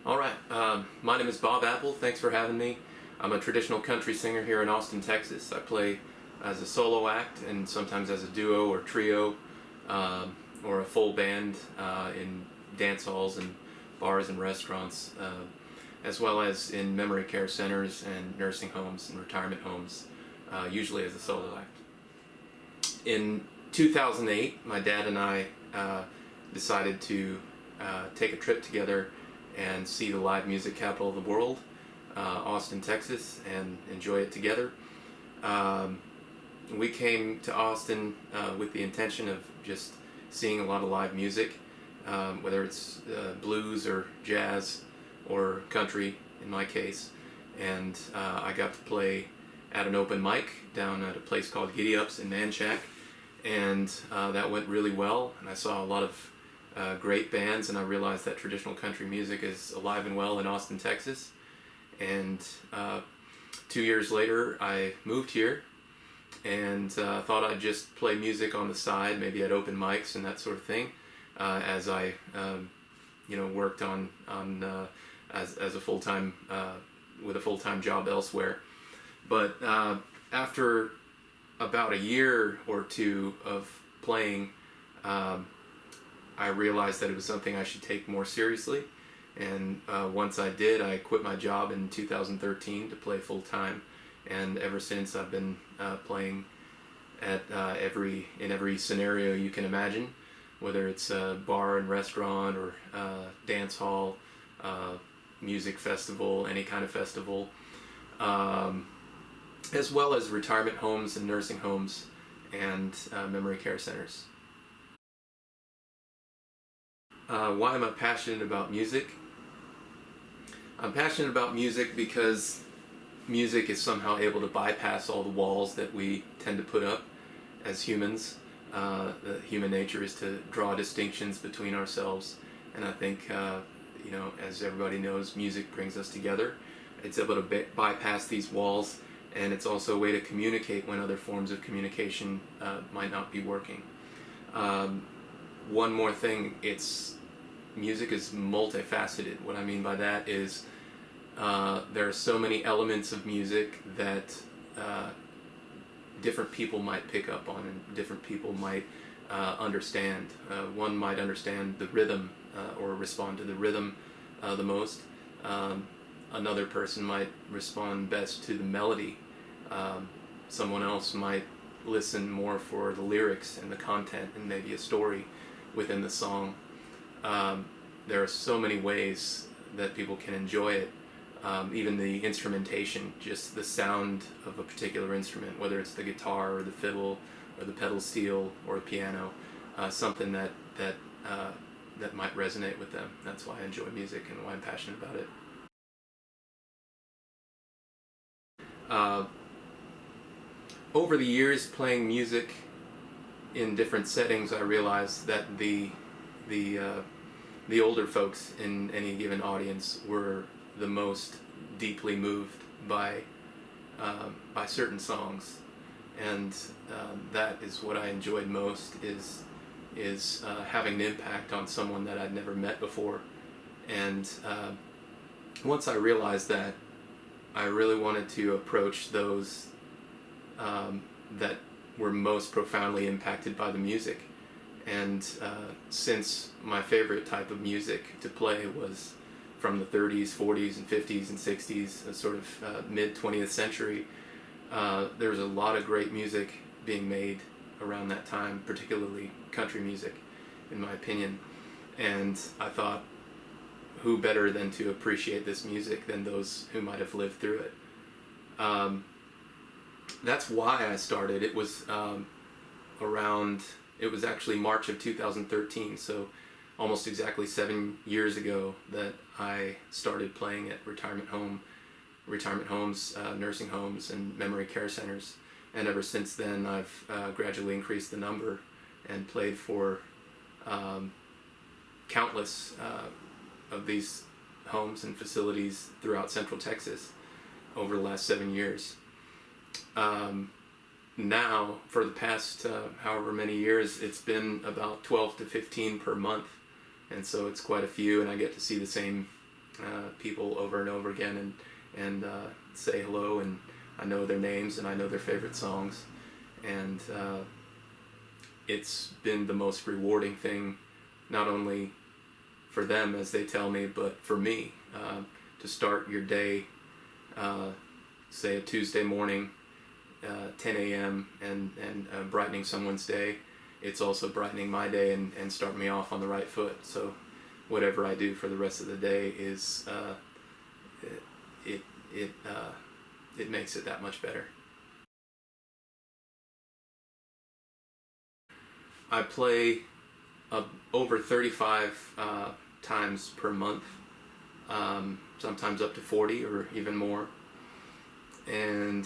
All right, my name is Bob Appel. Thanks for having me. I'm a traditional country singer here in Austin, Texas. I play as a solo act and sometimes as a duo or trio or a full band in dance halls and bars and restaurants, as well as in memory care centers and nursing homes and retirement homes, usually as a solo act. In 2008, my dad and I decided to take a trip together and see the live music capital of the world, Austin, Texas, and enjoy it together. We came to Austin with the intention of just seeing a lot of live music, whether it's blues or jazz or country in my case. And I got to play at an open mic down at a place called Giddy Ups in Manchac, and that went really well, and I saw a lot of great bands, and I realized that traditional country music is alive and well in Austin, Texas. And 2 years later I moved here and thought I'd just play music on the side, maybe at open mics and that sort of thing, as I worked on as a full-time with a full-time job elsewhere. But after about a year or two of playing, I realized that it was something I should take more seriously, and once I did, I quit my job in 2013 to play full-time, and ever since I've been playing at in every scenario you can imagine, whether it's a bar and restaurant or dance hall, music festival, any kind of festival, as well as retirement homes and nursing homes and memory care centers. Why am I passionate about music? I'm passionate about music because music is somehow able to bypass all the walls that we tend to put up as humans. The human nature is to draw distinctions between ourselves, and I think, as everybody knows, music brings us together. It's able to bypass these walls, and it's also a way to communicate when other forms of communication might not be working. One more thing, music is multifaceted. What I mean by that is there are so many elements of music that different people might pick up on and different people might understand. One might understand the rhythm or respond to the rhythm the most. Another person might respond best to the melody. Someone else might listen more for the lyrics and the content and maybe a story within the song. There are so many ways that people can enjoy it. Even the instrumentation, just the sound of a particular instrument, whether it's the guitar or the fiddle or the pedal steel or a piano, something that might resonate with them. That's why I enjoy music and why I'm passionate about it. Over the years playing music in different settings, I realized that the older folks in any given audience were the most deeply moved by certain songs, and that is what I enjoyed most, is having an impact on someone that I'd never met before. And once I realized that, I really wanted to approach those that were most profoundly impacted by the music. And since my favorite type of music to play was from the 30s, 40s, and 50s and 60s, sort of mid-20th century, there was a lot of great music being made around that time, particularly country music, in my opinion. And I thought, who better than to appreciate this music than those who might have lived through it? That's why I started. It was it was actually March of 2013, so almost exactly 7 years ago, that I started playing at retirement homes, nursing homes, and memory care centers. And ever since then, I've gradually increased the number and played for countless of these homes and facilities throughout Central Texas over the last 7 years. Now, for the past however many years, it's been about 12 to 15 per month, and so it's quite a few, and I get to see the same people over and over again, and say hello, and I know their names and I know their favorite songs, and it's been the most rewarding thing, not only for them as they tell me, but for me, to start your day, say a Tuesday morning, 10 a.m. and brightening someone's day. It's also brightening my day and starting me off on the right foot. So whatever I do for the rest of the day is it makes it that much better. I play over 35 times per month, sometimes up to 40 or even more, and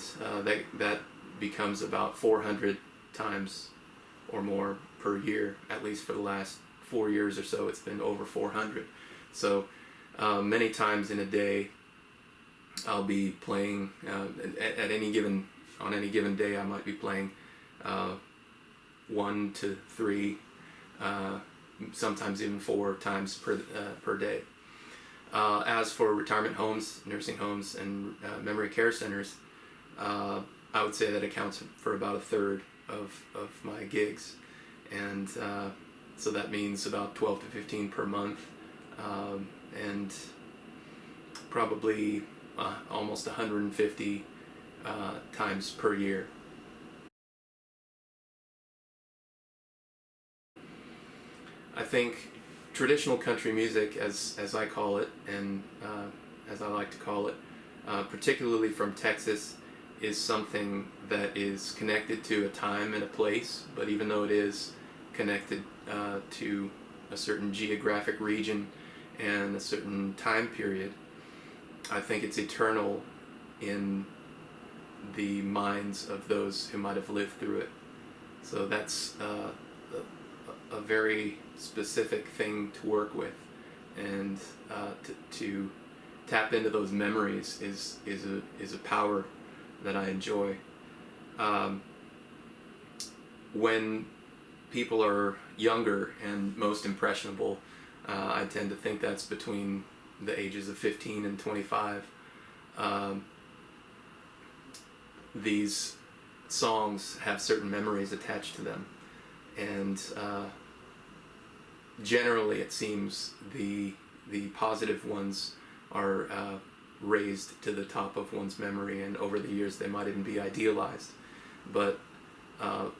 that becomes about 400 times or more per year. At least for the last 4 years or so, it's been over 400. So many times in a day, I'll be playing on any given day. I might be playing 1 to 3, sometimes even 4 times per day. As for retirement homes, nursing homes, and memory care centers, I would say that accounts for about a third of my gigs, and so that means about 12 to 15 per month, and probably almost 150 times per year. I think traditional country music, as I call it, and as I like to call it, particularly from Texas, is something that is connected to a time and a place, but even though it is connected to a certain geographic region and a certain time period, I think it's eternal in the minds of those who might have lived through it. So that's a very specific thing to work with, and to tap into those memories is a power that I enjoy. When people are younger and most impressionable, I tend to think that's between the ages of 15 and 25. These songs have certain memories attached to them, and generally it seems the positive ones are raised to the top of one's memory, and over the years they might even be idealized. But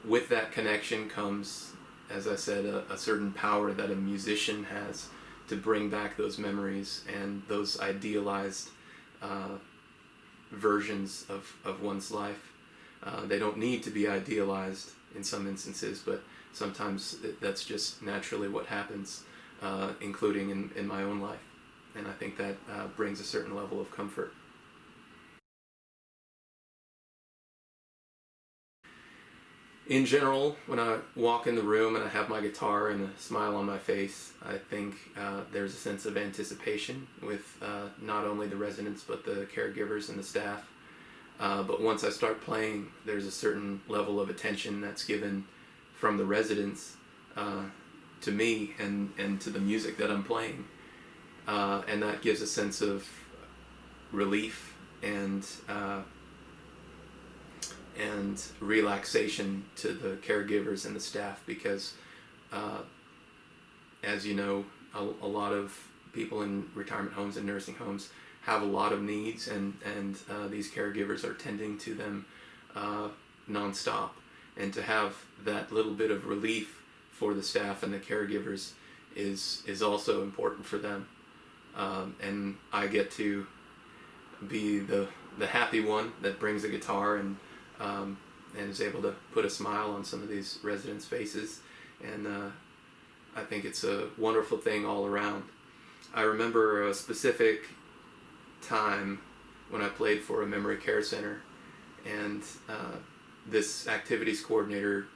with that connection comes, as I said, a certain power that a musician has to bring back those memories and those idealized versions of one's life. They don't need to be idealized in some instances, but sometimes that's just naturally what happens, including in my own life. And I think that brings a certain level of comfort. In general, when I walk in the room and I have my guitar and a smile on my face, I think there's a sense of anticipation with not only the residents but the caregivers and the staff. But once I start playing, there's a certain level of attention that's given from the residents to me and to the music that I'm playing. And that gives a sense of relief and relaxation to the caregivers and the staff, because as you know, a lot of people in retirement homes and nursing homes have a lot of needs, and these caregivers are tending to them nonstop. And to have that little bit of relief for the staff and the caregivers is also important for them. And I get to be the happy one that brings a guitar and is able to put a smile on some of these residents' faces. And I think it's a wonderful thing all around. I remember a specific time when I played for a memory care center, and this activities coordinator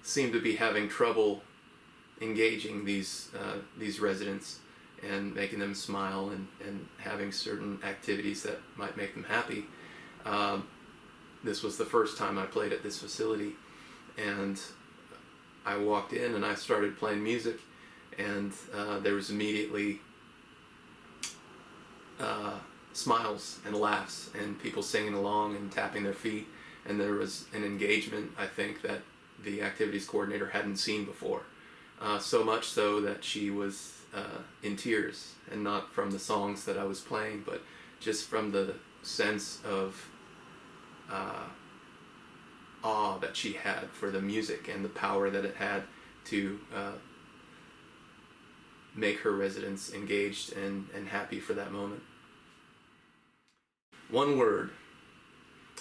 seemed to be having trouble engaging these residents and making them smile and having certain activities that might make them happy. This was the first time I played at this facility, and I walked in and I started playing music, and there was immediately smiles and laughs and people singing along and tapping their feet. And there was an engagement, I think, that the activities coordinator hadn't seen before. So much so that she was in tears, and not from the songs that I was playing, but just from the sense of awe that she had for the music and the power that it had to make her residents engaged and happy for that moment. One word,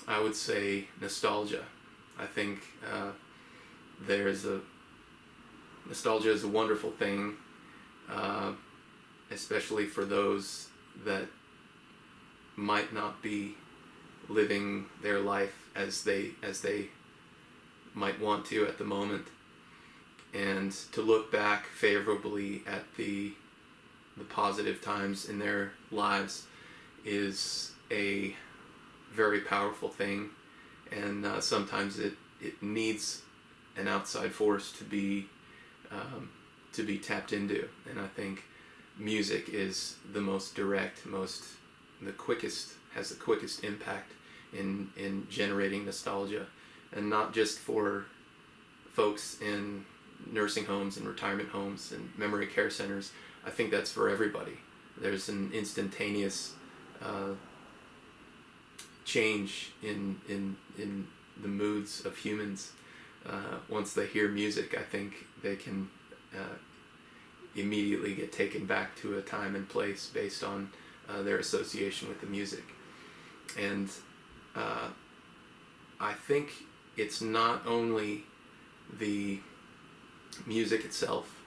I would say nostalgia. I think nostalgia is a wonderful thing, especially for those that might not be living their life as they might want to at the moment, and to look back favorably at the positive times in their lives is a very powerful thing. And sometimes it needs an outside force to be tapped into. And I think music is the most direct, has the quickest impact in generating nostalgia, and not just for folks in nursing homes and retirement homes and memory care centers. I think that's for everybody. There's an instantaneous change in the moods of humans. Once they hear music, I think they can immediately get taken back to a time and place based on their association with the music. And I think it's not only the music itself,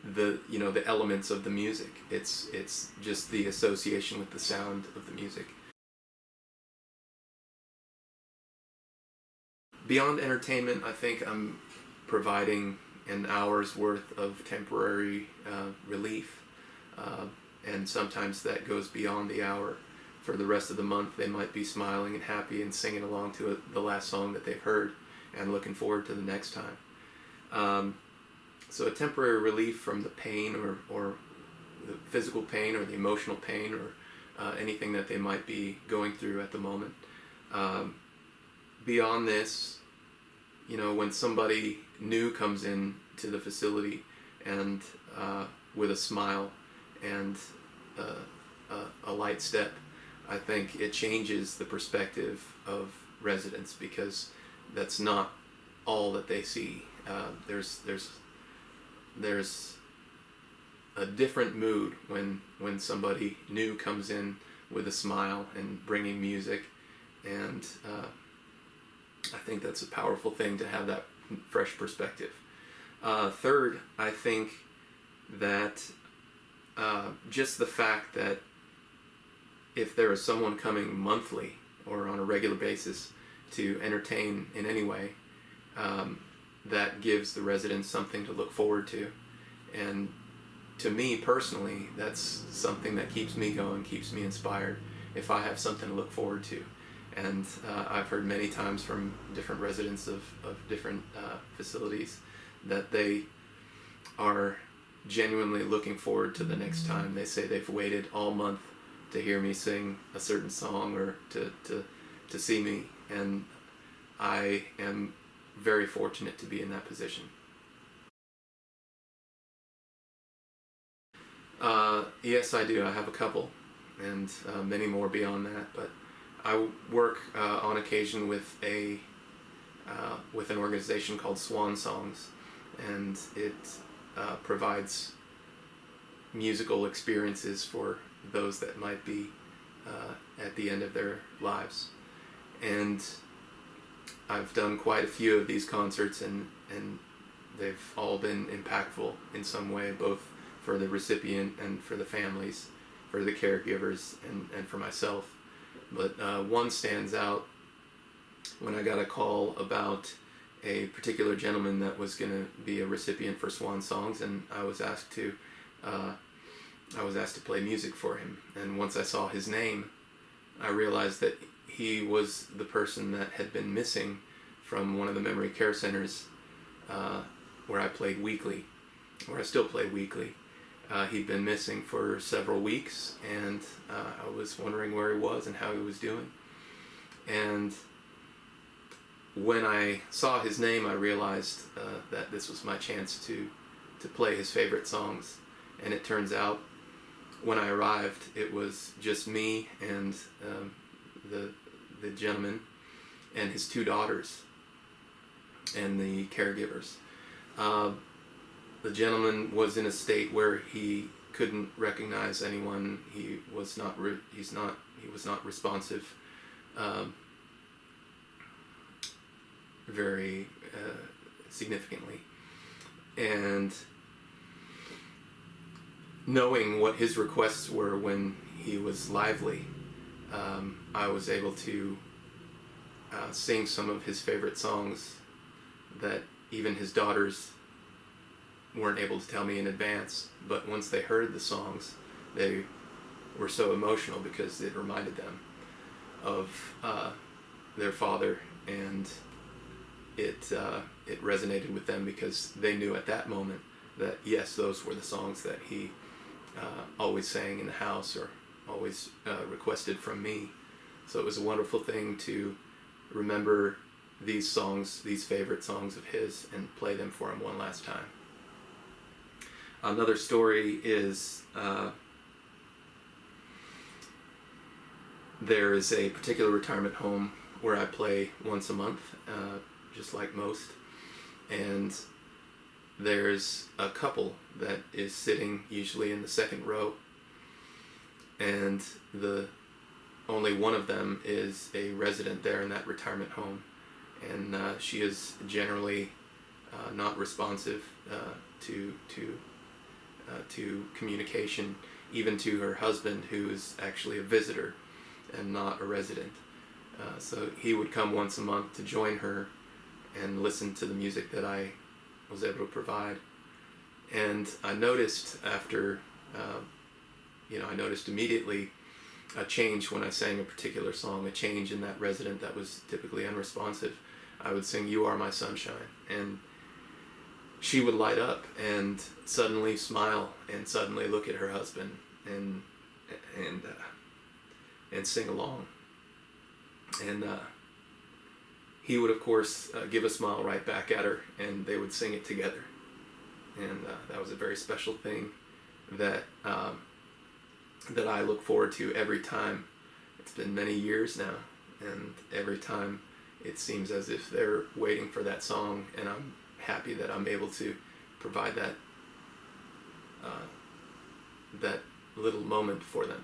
the elements of the music. It's just the association with the sound of the music. Beyond entertainment, I think I'm providing an hour's worth of temporary relief, and sometimes that goes beyond the hour. For the rest of the month, they might be smiling and happy and singing along to the last song that they've heard and looking forward to the next time. So a temporary relief from the pain or the physical pain or the emotional pain or anything that they might be going through at the moment. Beyond this, when somebody new comes in to the facility and with a smile and a light step, I think it changes the perspective of residents, because that's not all that they see. There's a different mood when somebody new comes in with a smile and bringing music, and I think that's a powerful thing to have that fresh perspective. Third, I think that just the fact that if there is someone coming monthly or on a regular basis to entertain in any way, that gives the residents something to look forward to. And to me personally, that's something that keeps me going, keeps me inspired, if I have something to look forward to. And I've heard many times from different residents of different facilities that they are genuinely looking forward to the next time. They say they've waited all month to hear me sing a certain song or to see me, and I am very fortunate to be in that position. Yes, I do. I have a couple, and many more beyond that. But I work on occasion with an organization called Swan Songs, and it provides musical experiences for those that might be at the end of their lives. And I've done quite a few of these concerts, and they've all been impactful in some way, both for the recipient and for the families, for the caregivers, and for myself. But one stands out when I got a call about a particular gentleman that was going to be a recipient for Swan Songs, and I was asked to play music for him. And once I saw his name, I realized that he was the person that had been missing from one of the memory care centers where I played weekly, where I still play weekly. He'd been missing for several weeks, and I was wondering where he was and how he was doing. And when I saw his name, I realized that this was my chance to play his favorite songs. And it turns out, when I arrived, it was just me and the gentleman and his 2 daughters and the caregivers. The gentleman was in a state where he couldn't recognize anyone. He was not responsive very significantly. And knowing what his requests were when he was lively, I was able to sing some of his favorite songs that even his daughters weren't able to tell me in advance. But once they heard the songs, they were so emotional because it reminded them of their father, and it resonated with them because they knew at that moment that yes, those were the songs that he always sang in the house or always requested from me. So it was a wonderful thing to remember these songs, these favorite songs of his, and play them for him one last time. Another story is there is a particular retirement home where I play once a month, just like most, and there's a couple that is sitting usually in the second row, and only one of them is a resident there in that retirement home, and she is generally not responsive to communication, even to her husband, who is actually a visitor and not a resident. So he would come once a month to join her and listen to the music that I was able to provide. And I noticed I noticed immediately a change when I sang a particular song, a change in that resident that was typically unresponsive. I would sing "You Are My Sunshine," and she would light up and suddenly smile and suddenly look at her husband and sing along. And he would, of course, give a smile right back at her, and they would sing it together. And that was a very special thing that I look forward to every time. It's been many years now, and every time it seems as if they're waiting for that song, and I'm happy that I'm able to provide that little moment for them.